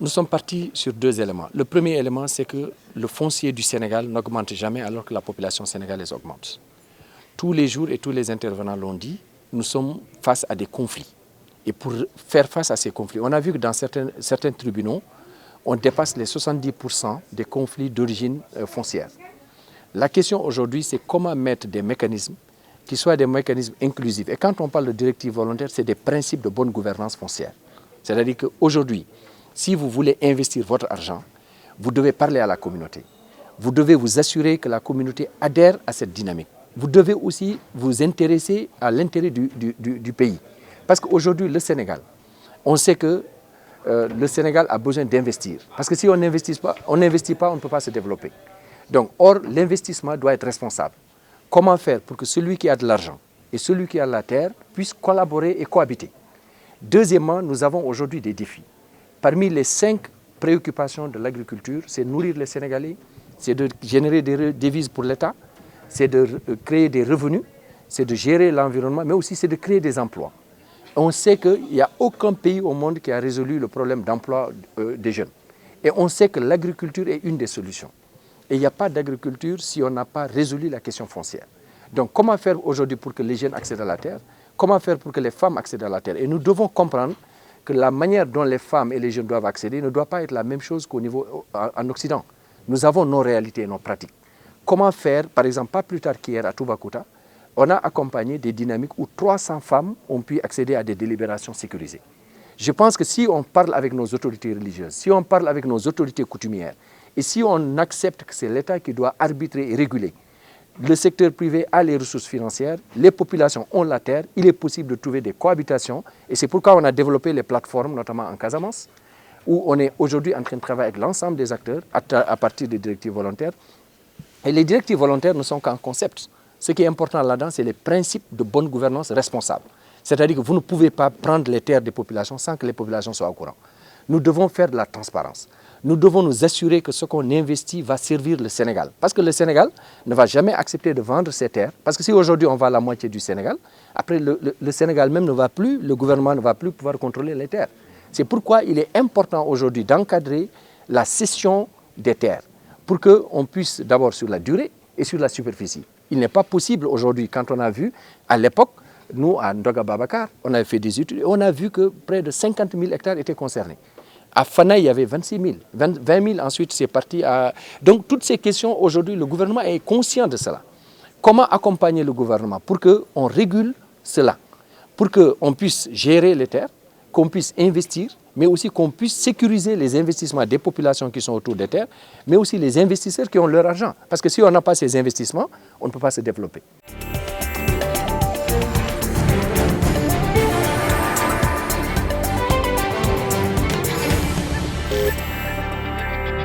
nous sommes partis sur deux éléments. Le premier élément, c'est que le foncier du Sénégal n'augmente jamais alors que la population sénégalaise augmente. Tous les jours et tous les intervenants l'ont dit, nous sommes face à des conflits. Et pour faire face à ces conflits, on a vu que dans certains tribunaux, on dépasse les 70% des conflits d'origine foncière. La question aujourd'hui, c'est comment mettre des mécanismes qui soient des mécanismes inclusifs. Et quand on parle de directives volontaires, c'est des principes de bonne gouvernance foncière. C'est-à-dire qu'aujourd'hui, si vous voulez investir votre argent, vous devez parler à la communauté. Vous devez vous assurer que la communauté adhère à cette dynamique. Vous devez aussi vous intéresser à l'intérêt du pays. Parce qu'aujourd'hui, le Sénégal, on sait que le Sénégal a besoin d'investir. Parce que si on n'investit pas, on ne peut pas se développer. Donc, or, l'investissement doit être responsable. Comment faire pour que celui qui a de l'argent et celui qui a la terre puissent collaborer et cohabiter? Deuxièmement, nous avons aujourd'hui des défis. Parmi les 5 préoccupations de l'agriculture, c'est nourrir les Sénégalais, c'est de générer des devises pour l'État, c'est de créer des revenus, c'est de gérer l'environnement, mais aussi c'est de créer des emplois. On sait qu'il n'y a aucun pays au monde qui a résolu le problème d'emploi des jeunes. Et on sait que l'agriculture est une des solutions. Et il n'y a pas d'agriculture si on n'a pas résolu la question foncière. Donc comment faire aujourd'hui pour que les jeunes accèdent à la terre? Comment faire pour que les femmes accèdent à la terre? Et nous devons comprendre que la manière dont les femmes et les jeunes doivent accéder ne doit pas être la même chose qu'au niveau en Occident. Nous avons nos réalités et nos pratiques. Comment faire, par exemple, pas plus tard qu'hier à Toubacouta, on a accompagné des dynamiques où 300 femmes ont pu accéder à des délibérations sécurisées. Je pense que si on parle avec nos autorités religieuses, si on parle avec nos autorités coutumières, et si on accepte que c'est l'État qui doit arbitrer et réguler, le secteur privé a les ressources financières, les populations ont la terre, il est possible de trouver des cohabitations. Et c'est pourquoi on a développé les plateformes, notamment en Casamance, où on est aujourd'hui en train de travailler avec l'ensemble des acteurs à partir des directives volontaires. Et les directives volontaires ne sont qu'un concept. Ce qui est important là-dedans, c'est les principes de bonne gouvernance responsable. C'est-à-dire que vous ne pouvez pas prendre les terres des populations sans que les populations soient au courant. Nous devons faire de la transparence. Nous devons nous assurer que ce qu'on investit va servir le Sénégal. Parce que le Sénégal ne va jamais accepter de vendre ses terres. Parce que si aujourd'hui on vend la moitié du Sénégal, après le Sénégal même ne va plus, le gouvernement ne va plus pouvoir contrôler les terres. C'est pourquoi il est important aujourd'hui d'encadrer la cession des terres pour qu'on puisse d'abord sur la durée et sur la superficie. Il n'est pas possible aujourd'hui, quand on a vu à l'époque, nous à Ndoga Babacar, on avait fait des études et on a vu que près de 50 000 hectares étaient concernés. À Fana, il y avait 26 000. 20 000, ensuite, c'est parti à... Donc, toutes ces questions, aujourd'hui, le gouvernement est conscient de cela. Comment accompagner le gouvernement pour qu'on régule cela, pour qu'on puisse gérer les terres, qu'on puisse investir, mais aussi qu'on puisse sécuriser les investissements des populations qui sont autour des terres, mais aussi les investisseurs qui ont leur argent. Parce que si on n'a pas ces investissements, on ne peut pas se développer.